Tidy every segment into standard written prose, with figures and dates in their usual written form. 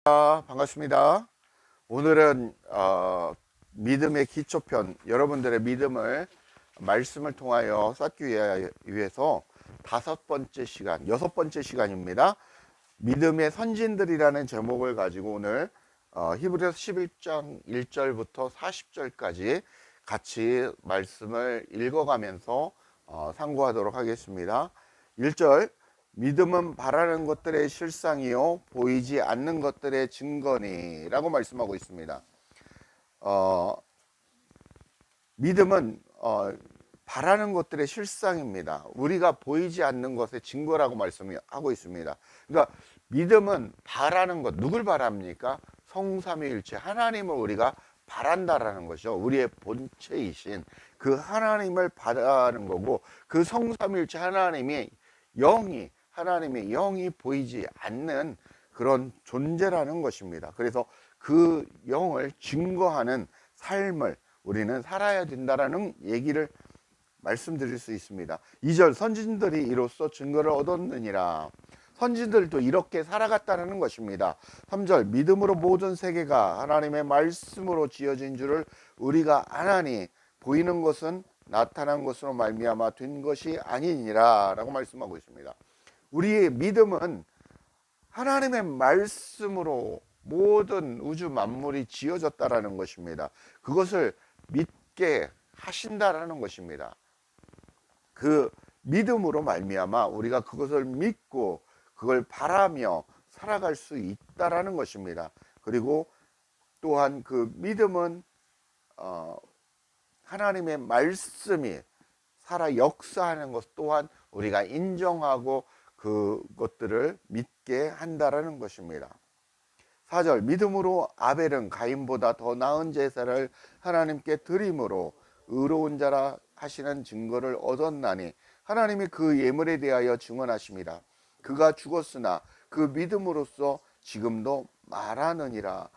반갑습니다. 오늘은 믿음의 기초편, 여러분들의 믿음을 말씀을 통하여 쌓기 위해서 다섯 번째 시간, 여섯 번째 시간입니다. 믿음의 선진들이라는 제목을 가지고 오늘 히브리서 11장 1절부터 40절까지 같이 말씀을 읽어가면서 상고하도록 하겠습니다. 1절, 믿음은 바라는 것들의 실상이요 보이지 않는 것들의 증거니 라고 말씀하고 있습니다. 믿음은 바라는 것들의 실상입니다. 우리가 보이지 않는 것의 증거라고 말씀하고 있습니다. 그러니까 믿음은 바라는 것, 누굴 바랍니까? 성삼위일체 하나님을 우리가 바란다라는 것이죠. 우리의 본체이신 그 하나님을 바라는 거고, 그 성삼위일체 하나님의 영이 보이지 않는 그런 존재라는 것입니다. 그래서 그 영을 증거하는 삶을 우리는 살아야 된다라는 얘기를 말씀드릴 수 있습니다. 2절, 선진들이 이로써 증거를 얻었느니라. 선진들도 이렇게 살아갔다는 것입니다. 3절, 믿음으로 모든 세계가 하나님의 말씀으로 지어진 줄을 우리가 아나니 보이는 것은 나타난 것으로 말미암아 된 것이 아니니라 라고 말씀하고 있습니다. 우리의 믿음은 하나님의 말씀으로 모든 우주 만물이 지어졌다라는 것입니다. 그것을 믿게 하신다라는 것입니다. 그 믿음으로 말미암아 우리가 그것을 믿고 그걸 바라며 살아갈 수 있다라는 것입니다. 그리고 또한 그 믿음은 하나님의 말씀이 살아 역사하는 것 또한 우리가 인정하고 그것들을 믿게 한다라는 것입니다. 4절, 믿음으로 아벨은 가인보다 더 나은 제사를 하나님께 드림으로 의로운 자라 하시는 증거를 얻었나니 하나님이 그 예물에 대하여 증언하심이라. 그가 죽었으나 그 믿음으로써 지금도 말하느니라.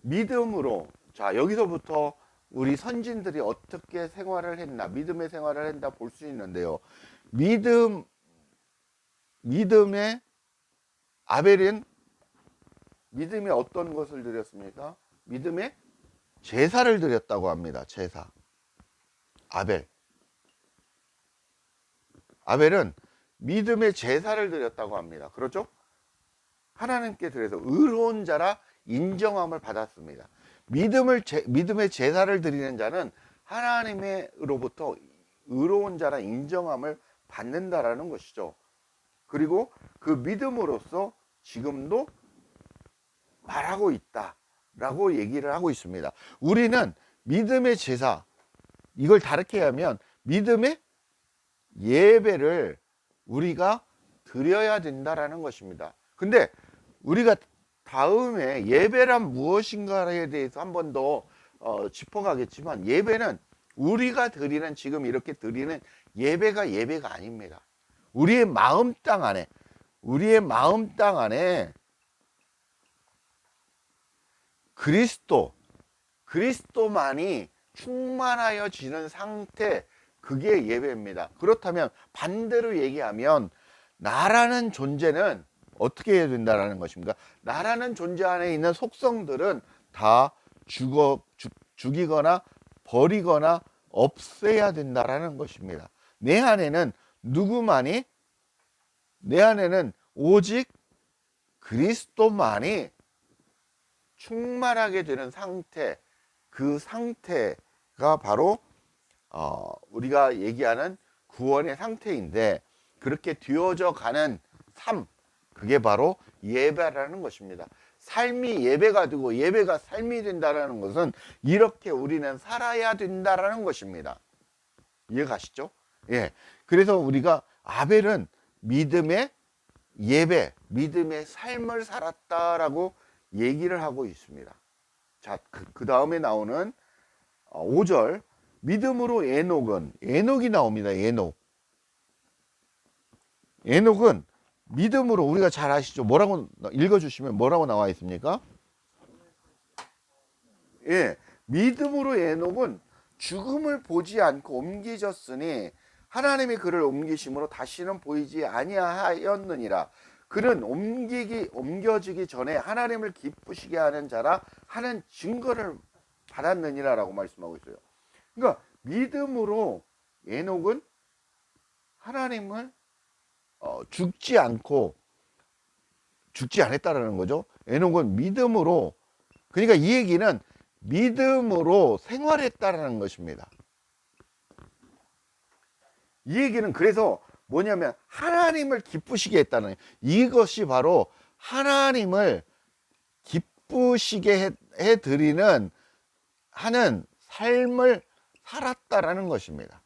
믿음으로, 자, 여기서부터 우리 선진들이 어떻게 생활을 했나, 믿음의 생활을 했나 볼 수 있는데요. 믿음의 아벨은 믿음이 어떤 것을 드렸습니까? 믿음의 제사를 드렸다고 합니다. 제사. 아벨은 믿음의 제사를 드렸다고 합니다. 그렇죠? 하나님께 드려서 의로운 자라 인정함을 받았습니다. 믿음의 제사를 드리는 자는 하나님으로부터 의로운 자라 인정함을 받는다라는 것이죠. 그리고 그 믿음으로써 지금도 말하고 있다라고 얘기를 하고 있습니다. 우리는 믿음의 제사, 이걸 다르게 하면 믿음의 예배를 우리가 드려야 된다라는 것입니다. 근데 우리가 다음에 예배란 무엇인가에 대해서 한 번 더 짚어가겠지만, 예배는 우리가 드리는, 지금 이렇게 드리는 예배가 아닙니다. 우리의 마음 땅 안에 그리스도만이 충만하여 지는 상태, 그게 예배입니다. 그렇다면 반대로 얘기하면 나라는 존재는 어떻게 해야 된다는 것입니까? 나라는 존재 안에 있는 속성들은 다 죽이거나 버리거나 없애야 된다는 것입니다. 내 안에는 오직 그리스도만이 충만하게 되는 상태, 그 상태가 바로 우리가 얘기하는 구원의 상태인데, 그렇게 되어져 가는 삶, 그게 바로 예배라는 것입니다. 삶이 예배가 되고 예배가 삶이 된다는 것은 이렇게 우리는 살아야 된다는 것입니다. 이해가시죠? 예. 그래서 우리가 아벨은 믿음의 예배, 믿음의 삶을 살았다라고 얘기를 하고 있습니다. 자, 그 다음에 나오는 5절, 믿음으로 에녹이 나옵니다. 에녹은 믿음으로, 우리가 잘 아시죠? 뭐라고 읽어주시면 뭐라고 나와 있습니까? 예, 믿음으로 에녹은 죽음을 보지 않고 옮기졌으니 하나님이 그를 옮기심으로 다시는 보이지 아니하였느니라. 그는 옮겨지기 전에 하나님을 기쁘시게 하는 자라 하는 증거를 받았느니라라고 말씀하고 있어요. 그러니까 믿음으로 에녹은 하나님을 죽지 않았다라는 거죠. 에녹은 믿음으로, 그러니까 이 얘기는 믿음으로 생활했다라는 것입니다. 이 얘기는 그래서 뭐냐면 하나님을 기쁘시게 했다는, 이것이 바로 하나님을 기쁘시게 해드리는 하는 삶을 살았다라는 것입니다.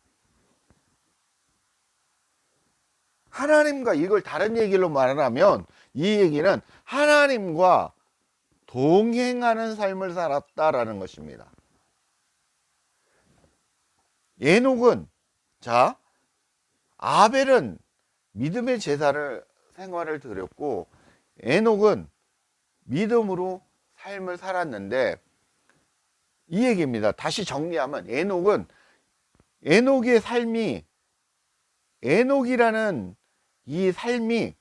하나님과, 이걸 다른 얘기로 말하면 이 얘기는 하나님과 동행하는 삶을 살았다라는 것입니다. 에녹은, 자, 아벨은 믿음의 제사를 생활을 드렸고 에녹은 믿음으로 삶을 살았는데, 이 얘기입니다. 다시 정리하면 에녹의 삶이, 에녹이라는 이 삶이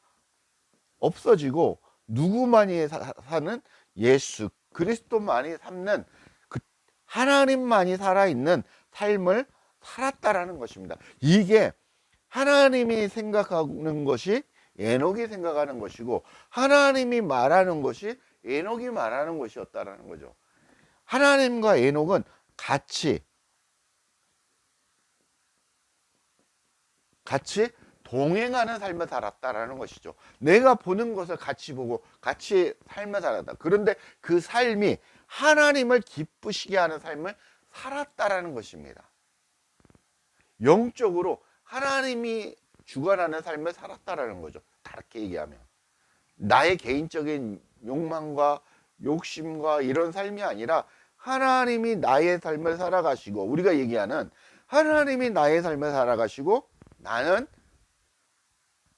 없어지고 누구만이 사는 예수 그리스도만이 삶는 그 하나님만이 살아있는 삶을 살았다라는 것입니다. 이게 하나님이 생각하는 것이 에녹이 생각하는 것이고 하나님이 말하는 것이 에녹이 말하는 것이었다라는 거죠. 하나님과 에녹은 같이 동행하는 삶을 살았다라는 것이죠. 내가 보는 것을 같이 보고 같이 삶을 살았다. 그런데 그 삶이 하나님을 기쁘시게 하는 삶을 살았다라는 것입니다. 영적으로 하나님이 주관하는 삶을 살았다라는 거죠. 다르게 얘기하면 나의 개인적인 욕망과 욕심과 이런 삶이 아니라 하나님이 나의 삶을 살아가시고, 우리가 얘기하는 하나님이 나의 삶을 살아가시고 나는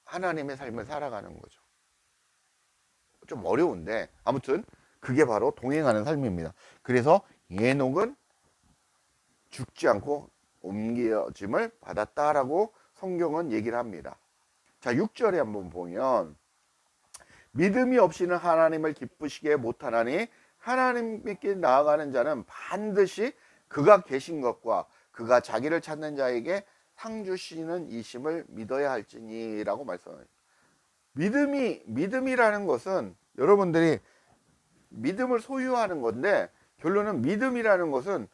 하나님의 삶을 살아가는 거죠. 좀 어려운데 아무튼 그게 바로 동행하는 삶입니다. 그래서 에녹은 죽지 않고 옮겨짐을 받았다라고 성경은 얘기를 합니다. 자, 6절에 한번 보면 믿음이 없이는 하나님을 기쁘시게 못하나니 하나님께 나아가는 자는 반드시 그가 계신 것과 그가 자기를 찾는 자에게 상 주시는 이심을 믿어야 할지니라고 말씀합니다. 믿음이라는 것은 여러분들이 믿음을 소유하는 건데, 결론은 믿음이라는 것은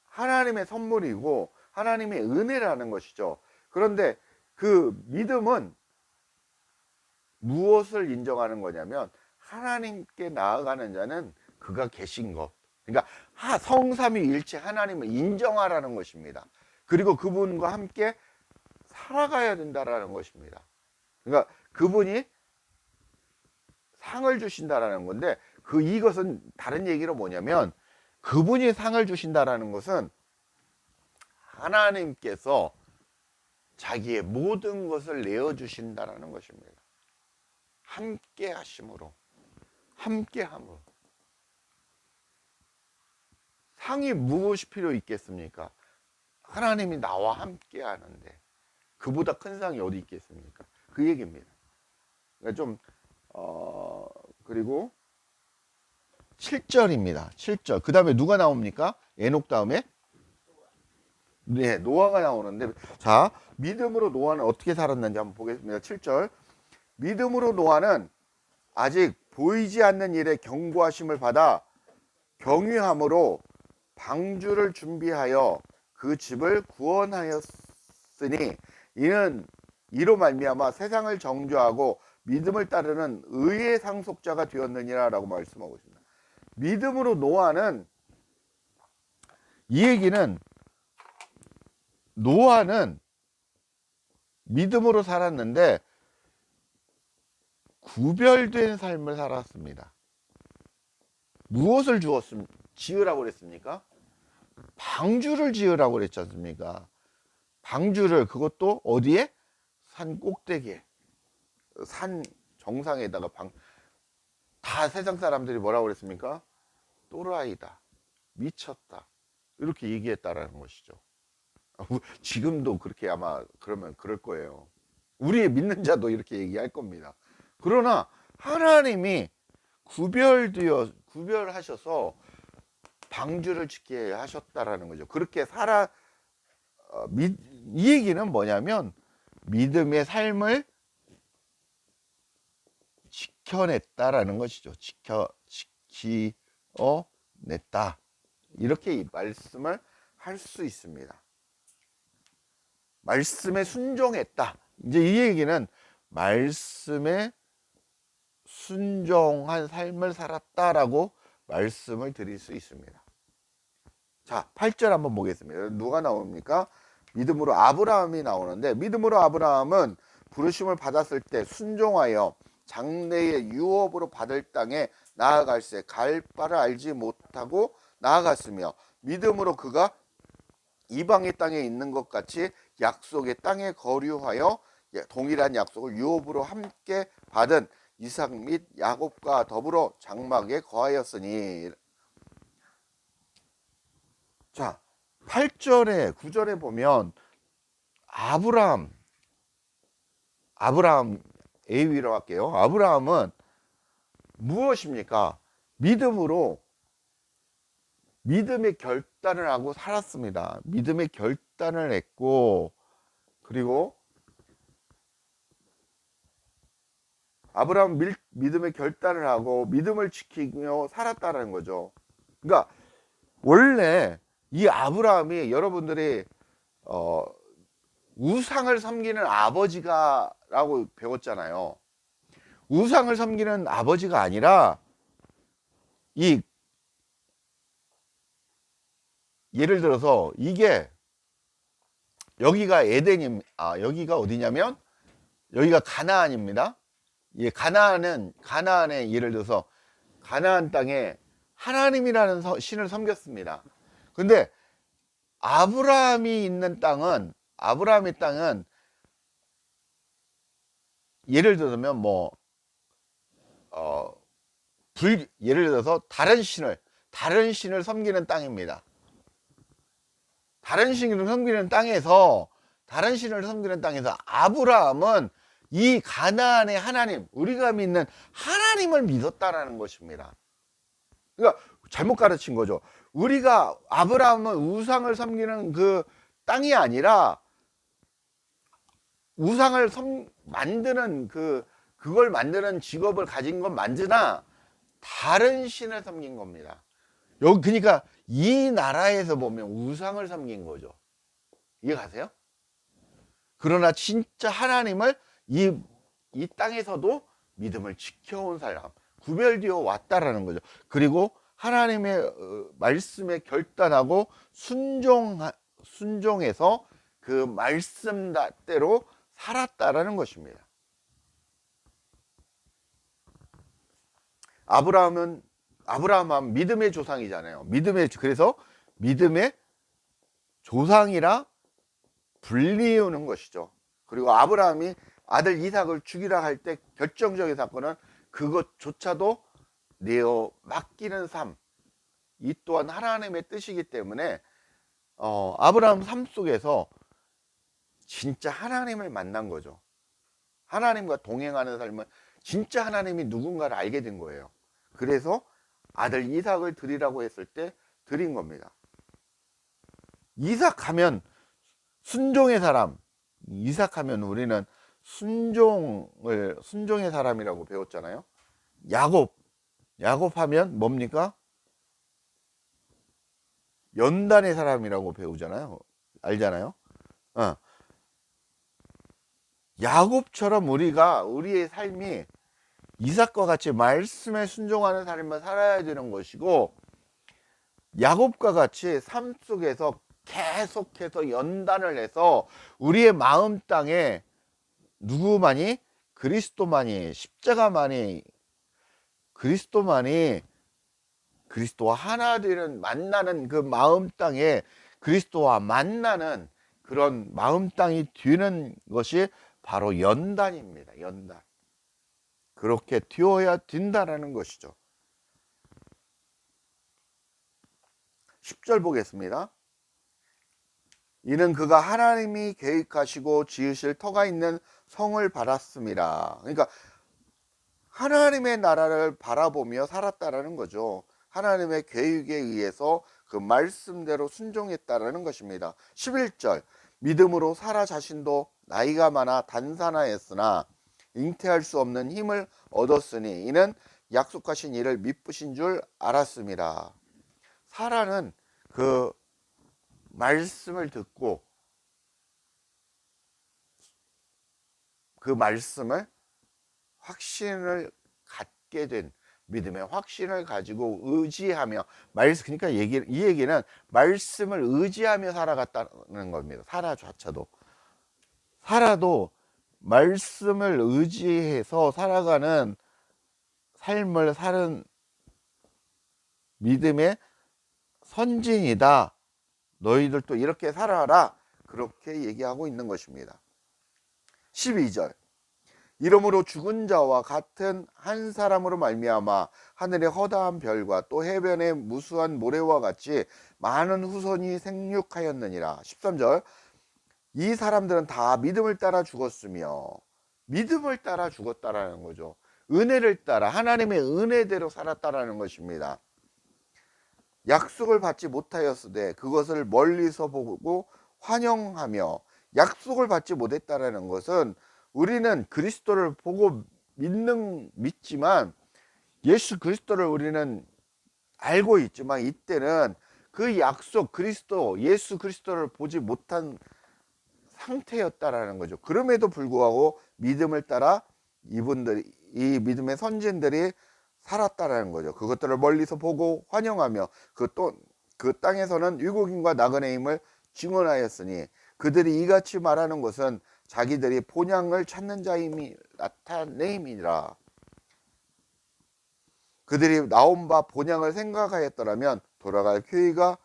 하나님의 선물이고 하나님의 은혜라는 것이죠. 그런데 그 믿음은 무엇을 인정하는 거냐면 하나님께 나아가는 자는 그가 계신 것, 그러니까 성삼위일체 하나님을 인정하라는 것입니다. 그리고 그분과 함께 살아가야 된다라는 것입니다. 그러니까 그분이 상을 주신다라는 건데, 이것은 다른 얘기로 뭐냐면 그분이 상을 주신다라는 것은 하나님께서 자기의 모든 것을 내어 주신다라는 것입니다. 함께 하심으로, 함께함으로. 상이 무엇이 필요 있겠습니까? 하나님이 나와 함께 하는데 그보다 큰 상이 어디 있겠습니까? 그 얘기입니다. 그러니까 그리고 7절입니다. 7절. 그 다음에 누가 나옵니까? 에녹 다음에? 네, 노아가 나오는데, 자, 믿음으로 노아는 어떻게 살았는지 한번 보겠습니다. 7절. 믿음으로 노아는 아직 보이지 않는 일에 경고하심을 받아 경유함으로 방주를 준비하여 그 집을 구원하였으니 이로 말미암아 세상을 정죄하고 믿음을 따르는 의의 상속자가 되었느니라 라고 말씀하고 있습니다. 믿음으로 노아는, 이 얘기는 노아는 믿음으로 살았는데 구별된 삶을 살았습니다. 무엇을 지으라고 그랬습니까? 방주를 지으라고 그랬지 않습니까? 방주를, 그것도 어디에? 산 꼭대기에, 산 정상에다가 다 세상 사람들이 뭐라고 그랬습니까? 또라이다, 미쳤다, 이렇게 얘기했다라는 것이죠. 지금도 그렇게 아마 그러면 그럴 거예요. 우리 믿는 자도 이렇게 얘기할 겁니다. 그러나 하나님이 구별하셔서 방주를 짓게 하셨다라는 거죠. 그렇게 이 얘기는 뭐냐면 믿음의 삶을 지켜냈다라는 것이죠. 지켜냈다. 이렇게 이 말씀을 할 수 있습니다. 말씀에 순종했다. 이제 이 얘기는 말씀에 순종한 삶을 살았다라고 말씀을 드릴 수 있습니다. 자, 8절 한번 보겠습니다. 누가 나옵니까? 믿음으로 아브라함이 나오는데, 믿음으로 아브라함은 부르심을 받았을 때 순종하여 장래의 유업으로 받을 땅에 나아갈새 갈 바를 알지 못하고 나아갔으며, 믿음으로 그가 이방의 땅에 있는 것 같이 약속의 땅에 거류하여 동일한 약속을 유업으로 함께 받은 이삭 및 야곱과 더불어 장막에 거하였으니. 자, 8절에 9절에 보면 아브라함 A위로 할게요. 아브라함은 무엇입니까? 믿음으로 믿음의 결단을 하고 살았습니다. 믿음의 결단을 했고, 그리고 아브라함 믿음의 결단을 하고 믿음을 지키며 살았다는 거죠. 그러니까 원래 이 아브라함이 여러분들이 우상을 섬기는 아버지가라고 배웠잖아요. 우상을 섬기는 아버지가 아니라 이 예를 들어서 이게 여기가 여기가 어디냐면 여기가 가나안입니다. 예, 가나안의 예를 들어서 가나안 땅에 하나님이라는 신을 섬겼습니다. 근데 아브라함의 땅은 예를 들면 예를 들어서 다른 신을 섬기는 땅입니다. 다른 신을 섬기는 땅에서 아브라함은 이 가나안의 하나님, 우리가 믿는 하나님을 믿었다라는 것입니다. 그러니까 잘못 가르친 거죠. 아브라함은 우상을 섬기는 그 땅이 아니라 우상을 만드는 그걸 만드는 직업을 가진 건 맞으나 다른 신을 섬긴 겁니다. 그러니까 이 나라에서 보면 우상을 섬긴 거죠. 이해 가세요? 그러나 진짜 하나님을 이 땅에서도 믿음을 지켜온 사람, 구별되어 왔다라는 거죠. 그리고 하나님의 말씀에 결단하고 순종해서 그 말씀대로 살았다라는 것입니다. 아브라함은 믿음의 조상이잖아요. 그래서 믿음의 조상이라 불리우는 것이죠. 그리고 아브라함이 아들 이삭을 죽이라 할 때 결정적인 사건은 그것조차도 내어 맡기는 삶, 이 또한 하나님의 뜻이기 때문에 아브라함 삶 속에서 진짜 하나님을 만난 거죠. 하나님과 동행하는 삶은 진짜 하나님이 누군가를 알게 된 거예요. 그래서 아들 이삭을 드리라고 했을 때 드린 겁니다. 이삭하면 순종의 사람, 이삭하면 우리는 순종의 사람이라고 배웠잖아요. 야곱하면 뭡니까? 연단의 사람이라고 배우잖아요. 알잖아요. 야곱처럼 우리의 삶이 이삭과 같이 말씀에 순종하는 삶을 살아야 되는 것이고, 야곱과 같이 삶 속에서 계속해서 연단을 해서 우리의 마음 땅에 누구만이? 십자가만이 그리스도와 하나 되는 만나는 그 마음 땅에 그리스도와 만나는 그런 마음 땅이 되는 것이 바로 연단입니다. 연단. 그렇게 되어야 된다라는 것이죠. 10절 보겠습니다. 이는 그가 하나님이 계획하시고 지으실 터가 있는 성을 받았습니다. 그러니까 하나님의 나라를 바라보며 살았다라는 거죠. 하나님의 계획에 의해서 그 말씀대로 순종했다라는 것입니다. 11절 믿음으로 사라 자신도 나이가 많아 단산하였으나 잉태할 수 없는 힘을 얻었으니 이는 약속하신 이를 미쁘신 줄 알았습니다. 사라는 그 말씀을 듣고 그 말씀을 확신을 갖게 된 믿음의 확신을 가지고 의지하며 그러니까 이 얘기는 말씀을 의지하며 살아갔다는 겁니다. 사라도 말씀을 의지해서 살아가는 삶을 사는 믿음의 선진이다. 너희들도 이렇게 살아라. 그렇게 얘기하고 있는 것입니다. 12절 이러므로 죽은 자와 같은 한 사람으로 말미암아 하늘의 허다한 별과 또 해변의 무수한 모래와 같이 많은 후손이 생육하였느니라. 13절 이 사람들은 다 믿음을 따라 죽었으며 믿음을 따라 죽었다라는 거죠. 은혜를 따라 하나님의 은혜대로 살았다라는 것입니다. 약속을 받지 못하였으되 그것을 멀리서 보고 환영하며 약속을 받지 못했다라는 것은 우리는 그리스도를 보고 믿지만 예수 그리스도를 우리는 알고 있지만 이때는 그 약속 예수 그리스도를 보지 못한 상태였다라는 거죠. 그럼에도 불구하고 믿음을 따라 이 믿음의 선진들이 살았다라는 거죠. 그것들을 멀리서 보고 환영하며 그 땅에서는 유국인과 나그네임을 증언하였으니 그들이 이같이 말하는 것은 자기들이 본향을 찾는 자임이 나타내임이라. 그들이 나온 바 본향을 생각하였더라면 돌아갈 기회가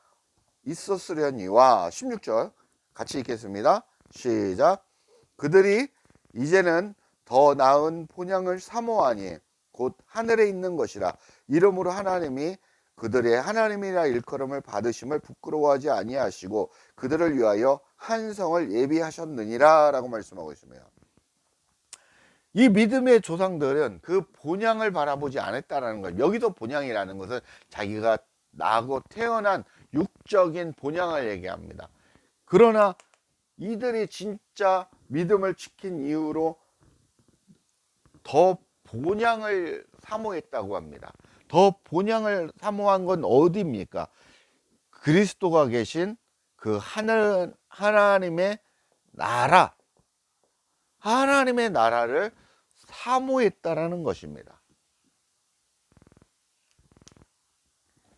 있었으려니와. 16절 같이 읽겠습니다. 시작. 그들이 이제는 더 나은 본향을 사모하니 곧 하늘에 있는 것이라. 이러므로 하나님이 그들의 하나님이라 일컬음을 받으심을 부끄러워하지 아니하시고 그들을 위하여 한 성을 예비하셨느니라 라고 말씀하고 있습니다. 이 믿음의 조상들은 그 본향을 바라보지 않았다라는 거예요. 여기서 본향이라는 것은 자기가 나고 태어난 육적인 본향을 얘기합니다. 그러나 이들이 진짜 믿음을 지킨 이후로 더 본향을 사모했다고 합니다. 더 본향을 사모한 건 어디입니까? 그리스도가 계신 그 하나님의 나라를 사모했다라는 것입니다.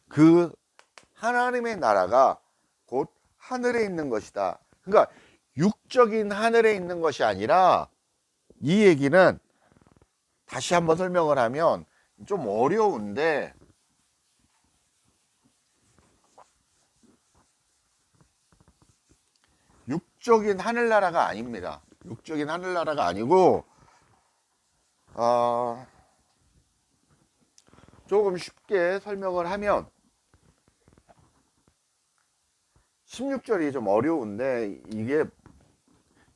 그 하나님의 나라가 곧 하늘에 있는 것이다. 그러니까 육적인 하늘에 있는 것이 아니라, 이 얘기는 다시 한번 설명을 하면 좀 어려운데, 육적인 하늘나라가 아닙니다. 육적인 하늘나라가 아니고 조금 쉽게 설명을 하면 16절이 좀 어려운데, 이게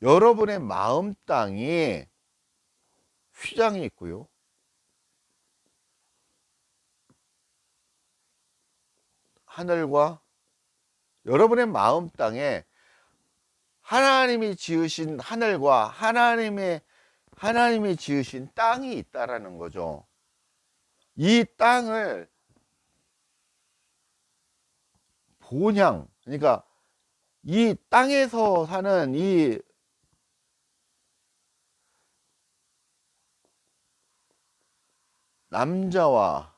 여러분의 마음 땅이 휘장이 있고요, 하늘과 여러분의 마음 땅에 하나님이 지으신 하늘과 하나님이 지으신 땅이 있다라는 거죠. 이 땅을 본향, 그러니까 이 땅에서 사는 이 남자와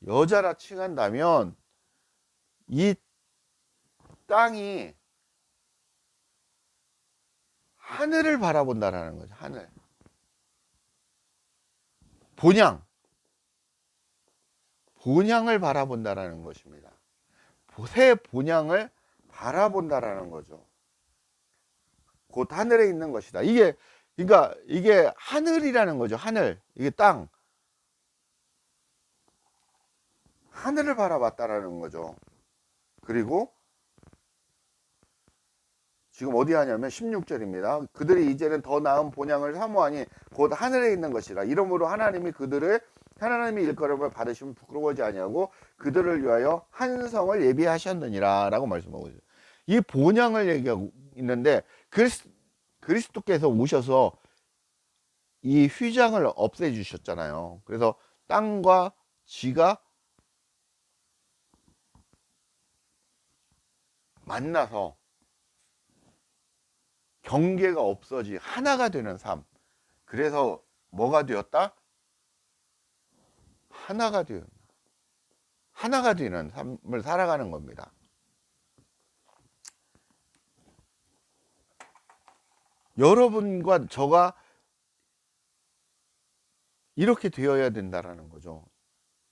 여자라 칭한다면 이 땅이 하늘을 바라본다라는 거죠. 하늘. 본향을 바라본다라는 것입니다. 새 본향을 바라본다라는 거죠. 곧 하늘에 있는 것이다. 그러니까 이게 하늘이라는 거죠. 하늘. 이게 땅. 하늘을 바라봤다라는 거죠. 그리고 지금 어디 하냐면 16절입니다. 그들이 이제는 더 나은 본향을 사모하니 곧 하늘에 있는 것이라. 이러므로 하나님이 그들을 하나님의 일컬음을 받으시면 부끄러워하지 아니하고 그들을 위하여 한 성을 예비하셨느니라 라고 말씀하고 있어요. 이 본향을 얘기하고 있는데 그리스도께서 오셔서 이 휘장을 없애 주셨잖아요. 그래서 땅과 지가 만나서 경계가 없어지 하나가 되는 삶. 그래서 뭐가 되었다? 하나가 되는 삶을 살아가는 겁니다. 여러분과 저가 이렇게 되어야 된다라는 거죠.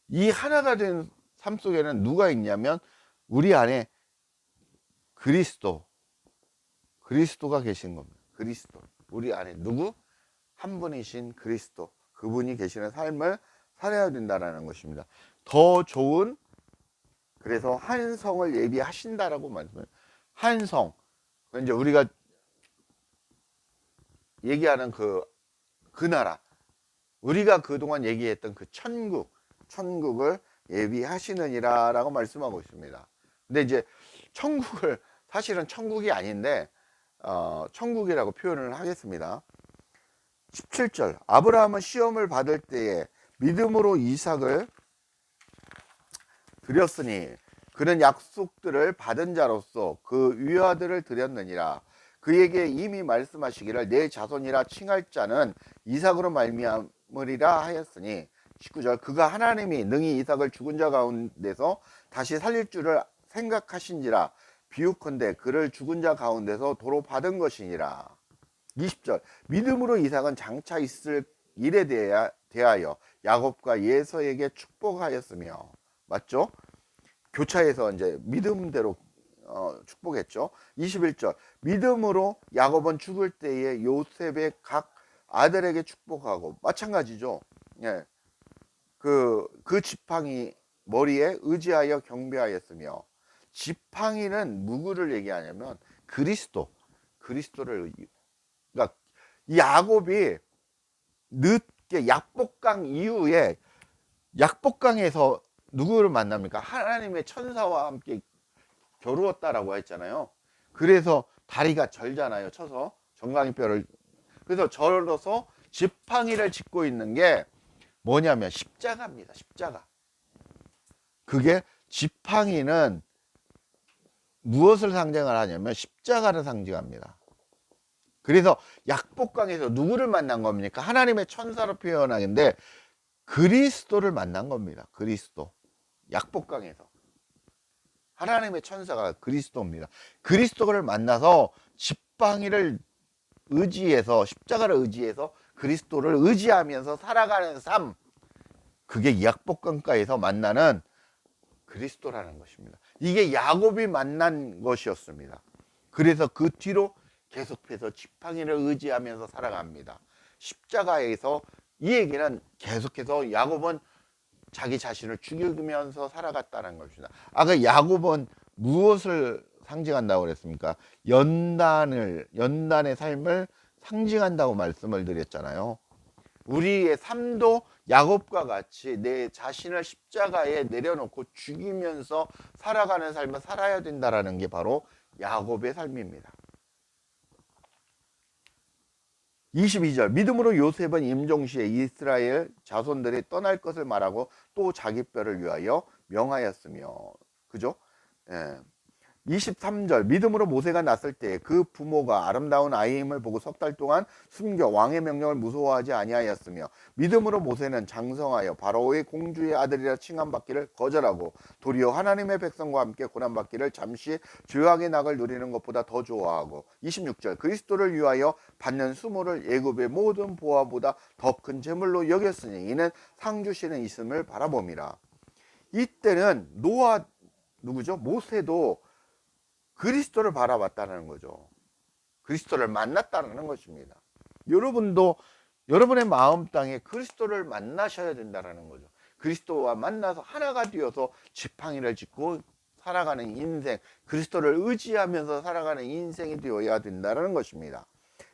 이 하나가 된 삶 속에는 누가 있냐면 우리 안에 그리스도가 계신 겁니다. 그리스도. 우리 안에 누구? 한 분이신 그리스도. 그분이 계시는 삶을 살아야 된다라는 것입니다. 더 좋은, 그래서 한 성을 예비하신다라고 말씀해요. 한 성. 이제 우리가 얘기하는 그 나라. 우리가 그동안 얘기했던 그 천국을 예비하시느니라 라고 말씀하고 있습니다. 근데 이제 천국을 사실은 천국이 아닌데 천국이라고 표현을 하겠습니다. 17절 아브라함은 시험을 받을 때에 믿음으로 이삭을 드렸으니 그는 약속들을 받은 자로서 그 위아들을 드렸느니라. 그에게 이미 말씀하시기를 내 자손이라 칭할 자는 이삭으로 말미암으리라 하였으니 19절 그가 하나님이 능히 이삭을 죽은 자 가운데서 다시 살릴 줄을 생각하신지라 비유컨대 그를 죽은 자 가운데서 도로 받은 것이니라. 20절 믿음으로 이삭은 장차 있을 일에 대하여 야곱과 예서에게 축복하였으며 맞죠? 교차해서 이제 믿음대로 축복했죠. 21절 믿음으로 야곱은 죽을 때에 요셉의 각 아들에게 축복하고 마찬가지죠. 예. 그 지팡이 머리에 의지하여 경배하였으며 지팡이는 누구를 얘기하냐면 그리스도를 그러니까 야곱이 늦게 약복강 이후에 약복강에서 누구를 만납니까? 하나님의 천사와 함께 겨루었다라고 했잖아요. 그래서 다리가 절잖아요. 쳐서 정강이뼈를. 그래서 절어서 지팡이를 짚고 있는 게 뭐냐면 십자가입니다. 십자가. 그게 지팡이는 무엇을 상징을 하냐면 십자가를 상징합니다. 그래서 약복강에서 누구를 만난 겁니까? 하나님의 천사로 표현하는데 그리스도를 만난 겁니다. 그리스도. 약복강에서 하나님의 천사가 그리스도입니다. 그리스도를 만나서 지팡이를 의지해서 십자가를 의지해서 그리스도를 의지하면서 살아가는 삶, 그게 약복강가에서 만나는 그리스도라는 것입니다. 이게 야곱이 만난 것이었습니다. 그래서 그 뒤로 계속해서 지팡이를 의지하면서 살아갑니다. 십자가에서 이 얘기는 계속해서 야곱은 자기 자신을 죽이면서 살아갔다는 것입니다. 아까 야곱은 무엇을 상징한다고 그랬습니까? 연단의 삶을 상징한다고 말씀을 드렸잖아요. 우리의 삶도 야곱과 같이 내 자신을 십자가에 내려놓고 죽이면서 살아가는 삶을 살아야 된다는 게 바로 야곱의 삶입니다. 22절 믿음으로 요셉은 임종시에 이스라엘 자손들이 떠날 것을 말하고 또 자기 뼈를 위하여 명하였으며 그죠? 예. 23절 믿음으로 모세가 났을 때 그 부모가 아름다운 아이임을 보고 석 달 동안 숨겨 왕의 명령을 무서워하지 아니하였으며 믿음으로 모세는 장성하여 바로의 공주의 아들이라 칭함받기를 거절하고 도리어 하나님의 백성과 함께 고난받기를 잠시 죄악의 낙을 누리는 것보다 더 좋아하고 26절 그리스도를 위하여 받는 수모를 애굽의 모든 보화보다 더 큰 재물로 여겼으니 이는 상 주시는 있음을 바라봄이라. 이때는 누구죠? 모세도 그리스도를 바라봤다는 거죠. 그리스도를 만났다는 것입니다. 여러분도 여러분의 마음 땅에 그리스도를 만나셔야 된다는 거죠. 그리스도와 만나서 하나가 되어서 지팡이를 짚고 살아가는 인생, 그리스도를 의지하면서 살아가는 인생이 되어야 된다는 것입니다.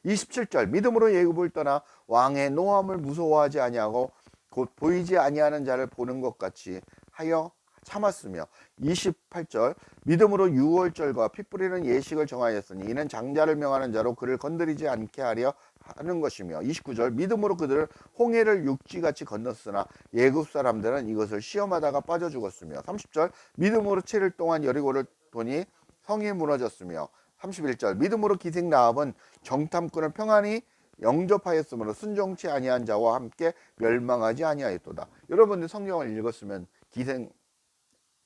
27절 믿음으로 애굽을 떠나 왕의 노함을 무서워하지 아니하고 곧 보이지 아니하는 자를 보는 것 같이 하여 참았으며 28절 믿음으로 유월절과 피 뿌리는 예식을 정하였으니 이는 장자를 명하는 자로 그를 건드리지 않게 하려 하는 것이며 29절 믿음으로 그들은 홍해를 육지같이 건넜으나 애굽 사람들은 이것을 시험하다가 빠져 죽었으며 30절 믿음으로 7일 동안 여리고를 도니 성이 무너졌으며 31절 믿음으로 기생 라합은 정탐꾼을 평안히 영접하였으므로 순종치 아니한 자와 함께 멸망하지 아니하였도다. 여러분들 성경을 읽었으면 기생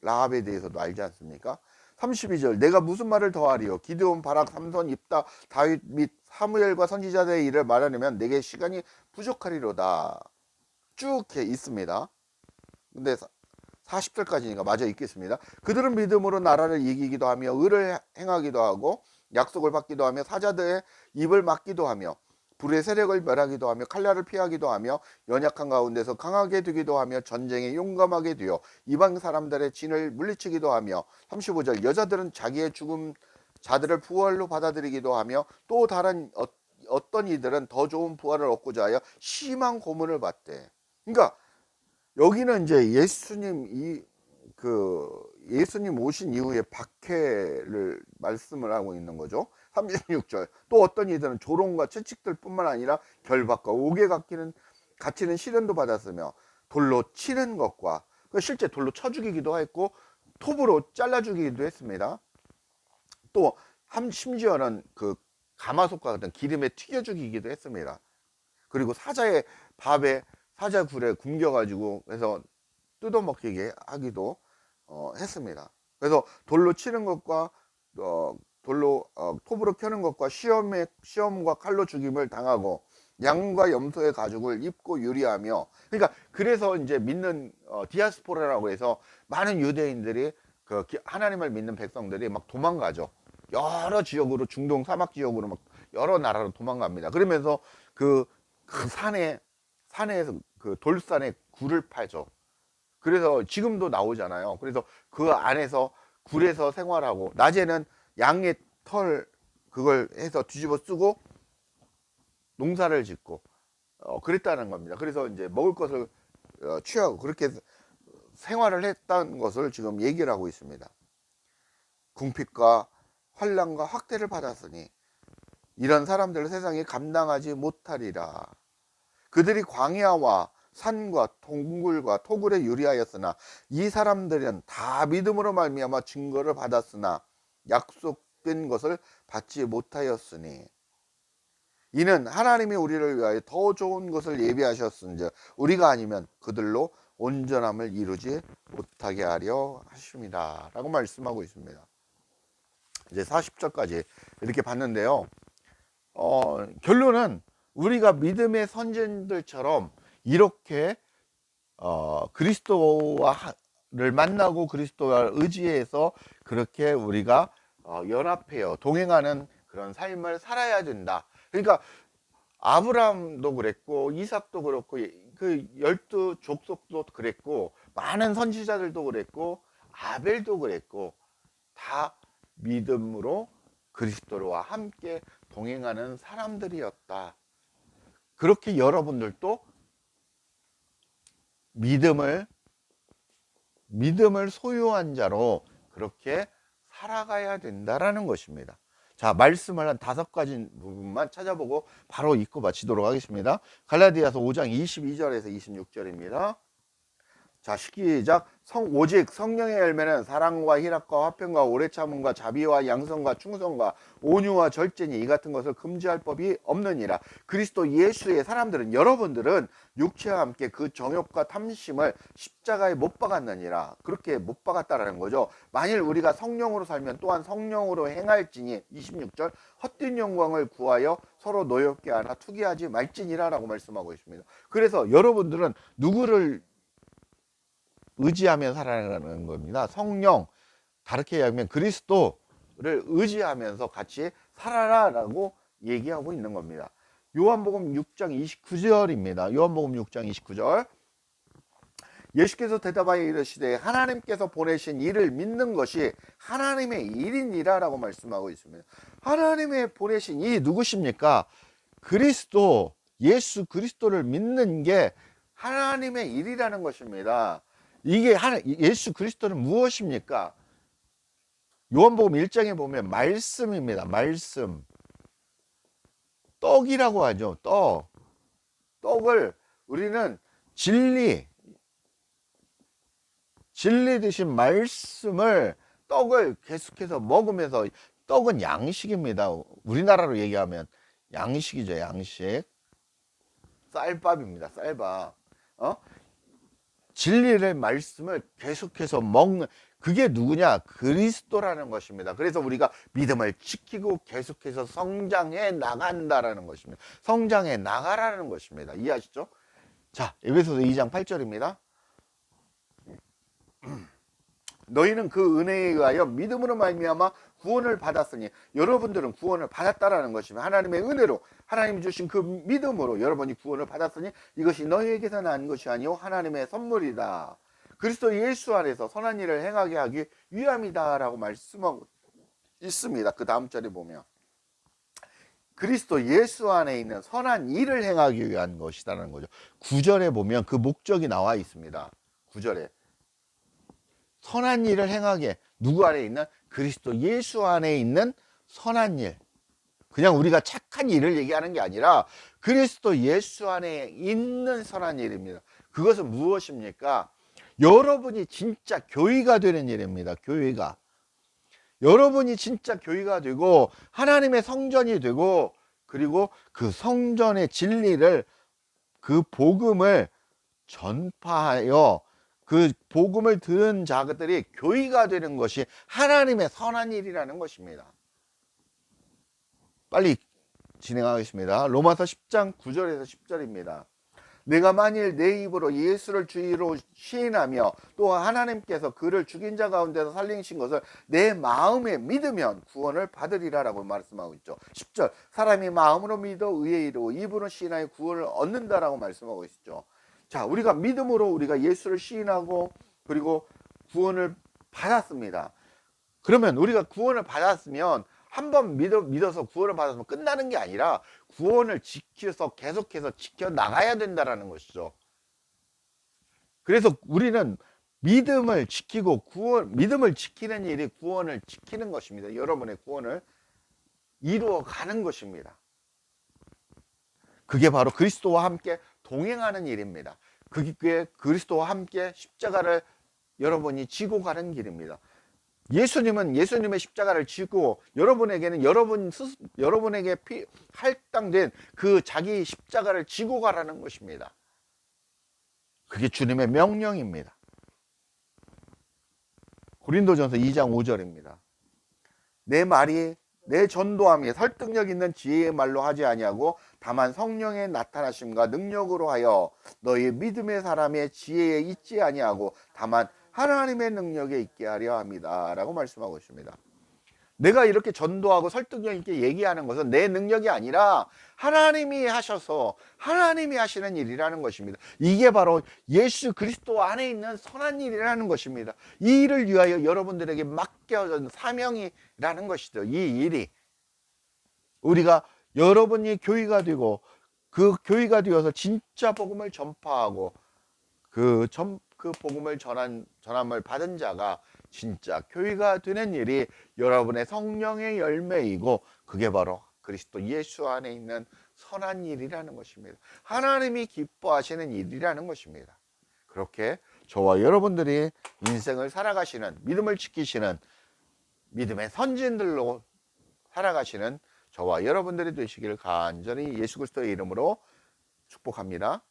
라합에 대해서도 알지 않습니까? 32절 내가 무슨 말을 더하리요 기드온 바락 삼손 입다 다윗 및 사무엘과 선지자들의 일을 말하려면 내게 시간이 부족하리로다. 쭉 있습니다. 근데 40절까지니까 마저 읽겠습니다. 그들은 믿음으로 나라를 이기기도 하며 의를 행하기도 하고 약속을 받기도 하며 사자들의 입을 막기도 하며 불의 세력을 멸하기도 하며 칼날을 피하기도 하며 연약한 가운데서 강하게 되기도 하며 전쟁에 용감하게 되어 이방 사람들의 진을 물리치기도 하며 35절 여자들은 자기의 죽음 자들을 부활로 받아들이기도 하며 또 다른 어떤 이들은 더 좋은 부활을 얻고자 하여 심한 고문을 받대. 그러니까 여기는 이제 예수님 오신 이후에 박해를 말씀을 하고 있는 거죠. 36절 또 어떤 이들은 조롱과 채찍들 뿐만 아니라 결박과 옥에 갇히는 시련도 받았으며 돌로 치는 것과 실제 돌로 쳐 죽이기도 했고 톱으로 잘라 죽이기도 했습니다. 또 심지어는 그 가마솥과 같은 기름에 튀겨 죽이기도 했습니다. 그리고 사자의 밥에 사자 굴에 굶겨가지고 그래서 뜯어먹히게 하기도 했습니다. 그래서 돌로 치는 것과 톱으로 켜는 것과 시험과 칼로 죽임을 당하고 양과 염소의 가죽을 입고 유리하며 그러니까 그래서 이제 믿는 디아스포라라고 해서 많은 유대인들이 그 하나님을 믿는 백성들이 막 도망가죠. 여러 지역으로 중동 사막 지역으로 막 여러 나라로 도망갑니다. 그러면서 그 산에서 그 돌산에 굴을 파죠. 그래서 지금도 나오잖아요. 그래서 그 안에서 굴에서 생활하고 낮에는 양의 털 그걸 해서 뒤집어 쓰고 농사를 짓고 그랬다는 겁니다. 그래서 이제 먹을 것을 취하고 그렇게 생활을 했다는 것을 지금 얘기를 하고 있습니다. 궁핍과 환난과 학대를 받았으니 이런 사람들을 세상에 감당하지 못하리라. 그들이 광야와 산과 동굴과 토굴에 유리하였으나 이 사람들은 다 믿음으로 말미암아 증거를 받았으나 약속된 것을 받지 못하였으니 이는 하나님이 우리를 위하여 더 좋은 것을 예비하셨은즉 우리가 아니면 그들로 온전함을 이루지 못하게 하려 하십니다 라고 말씀하고 있습니다. 이제 40절까지 이렇게 봤는데요. 결론은 우리가 믿음의 선진들처럼 이렇게 그리스도를 만나고 그리스도를 의지해서 그렇게 우리가 연합해요 동행하는 그런 삶을 살아야 된다. 그러니까 아브라함도 그랬고 이삭도 그렇고 그 12족속도 그랬고 많은 선지자들도 그랬고 아벨도 그랬고 다 믿음으로 그리스도와 함께 동행하는 사람들이었다. 그렇게 여러분들도 믿음을 소유한 자로 그렇게 살아가야 된다라는 것입니다. 자, 말씀을 한 5가지 부분만 찾아보고 바로 읽고 마치도록 하겠습니다. 갈라디아서 5장 22절에서 26절입니다. 자, 시작. 오직 성령의 열매는 사랑과 희락과 화평과 오래 참음과 자비와 양성과 충성과 온유와 절제니 이 같은 것을 금지할 법이 없느니라. 그리스도 예수의 사람들은 여러분들은 육체와 함께 그 정욕과 탐심을 십자가에 못 박았느니라. 그렇게 못 박았다라는 거죠. 만일 우리가 성령으로 살면 또한 성령으로 행할지니 26절 헛된 영광을 구하여 서로 노엽게 하나 투기하지 말지니라 라고 말씀하고 있습니다. 그래서 여러분들은 누구를 의지하며 살아가는 겁니다. 성령, 다르게 이야기하면 그리스도를 의지하면서 같이 살아라라고 얘기하고 있는 겁니다. 요한복음 6장 29절입니다. 요한복음 6장 29절 예수께서 대답하여 이르시되 하나님께서 보내신 이를 믿는 것이 하나님의 일이니라라고 말씀하고 있습니다. 하나님의 보내신 이 누구십니까? 그리스도, 예수 그리스도를 믿는 게 하나님의 일이라는 것입니다. 이게 예수 그리스도는 무엇입니까? 요한복음 1장에 보면 말씀입니다. 말씀. 떡이라고 하죠. 떡. 떡을 우리는 진리 드신 말씀을 떡을 계속해서 먹으면서, 떡은 양식입니다. 우리나라로 얘기하면 양식이죠. 양식. 쌀밥입니다. 쌀밥. 진리의 말씀을 계속해서 먹는, 그게 누구냐? 그리스도라는 것입니다. 그래서 우리가 믿음을 지키고 계속해서 성장해 나간다라는 것입니다. 성장해 나가라는 것입니다. 이해하시죠? 자, 에베소서 2장 8절입니다. 너희는 그 은혜에 의하여 믿음으로 말미암아 구원을 받았으니, 여러분들은 구원을 받았다라는 것입니다. 하나님의 은혜로, 하나님 주신 그 믿음으로 여러분이 구원을 받았으니 이것이 너희에게서 난 것이 아니요 하나님의 선물이다. 그리스도 예수 안에서 선한 일을 행하게 하기 위함이다 라고 말씀하고 있습니다. 그 다음 절에 보면 그리스도 예수 안에 있는 선한 일을 행하기 위한 것이라는 거죠. 9절에 보면 그 목적이 나와 있습니다. 9절에 선한 일을 행하게, 누구 안에 있는? 그리스도 예수 안에 있는 선한 일. 그냥 우리가 착한 일을 얘기하는 게 아니라 그리스도 예수 안에 있는 선한 일입니다. 그것은 무엇입니까? 여러분이 진짜 교회가 되는 일입니다. 교회가. 여러분이 진짜 교회가 되고 하나님의 성전이 되고, 그리고 그 성전의 진리를, 그 복음을 전파하여 그 복음을 들은 자들이 교회가 되는 것이 하나님의 선한 일이라는 것입니다. 빨리 진행하겠습니다. 로마서 10장 9절에서 10절입니다. 내가 만일 내 입으로 예수를 주로 시인하며 또 하나님께서 그를 죽인 자 가운데서 살리신 것을 내 마음에 믿으면 구원을 받으리라 라고 말씀하고 있죠. 10절 사람이 마음으로 믿어 의에 이르고 입으로 시인하여 구원을 얻는다라고 말씀하고 있죠. 자, 우리가 믿음으로 우리가 예수를 시인하고 그리고 구원을 받았습니다. 그러면 우리가 구원을 받았으면, 한번 믿어서 구원을 받았으면 끝나는 게 아니라 구원을 지켜서 계속해서 지켜나가야 된다는 것이죠. 그래서 우리는 믿음을 지키고 믿음을 지키는 일이 구원을 지키는 것입니다. 여러분의 구원을 이루어가는 것입니다. 그게 바로 그리스도와 함께 동행하는 일입니다. 그게 그리스도와 함께 십자가를 여러분이 지고 가는 길입니다. 예수님은 예수님의 십자가를 지고 여러분에게는 여러분에게 할당된 그 자기 십자가를 지고 가라는 것입니다. 그게 주님의 명령입니다. 고린도전서 2장 5절입니다. 내 말이 내 전도함이 설득력 있는 지혜의 말로 하지 아니하고 다만 성령의 나타나심과 능력으로 하여 너희 믿음의 사람의 지혜에 있지 아니하고 다만 하나님의 능력에 있게 하려 합니다 라고 말씀하고 있습니다. 내가 이렇게 전도하고 설득력 있게 얘기하는 것은 내 능력이 아니라 하나님이 하셔서 하나님이 하시는 일이라는 것입니다. 이게 바로 예수 그리스도 안에 있는 선한 일이라는 것입니다. 이 일을 위하여 여러분들에게 맡겨진 사명이라는 것이죠. 이 일이 우리가 여러분이 교회가 되고 그 교회가 되어서 진짜 복음을 전파하고 그 복음을 전함을 받은 자가 진짜 교회가 되는 일이 여러분의 성령의 열매이고, 그게 바로 그리스도 예수 안에 있는 선한 일이라는 것입니다. 하나님이 기뻐하시는 일이라는 것입니다. 그렇게 저와 여러분들이 인생을 살아가시는, 믿음을 지키시는 믿음의 선진들로 살아가시는 저와 여러분들이 되시기를 간절히 예수 그리스도의 이름으로 축복합니다.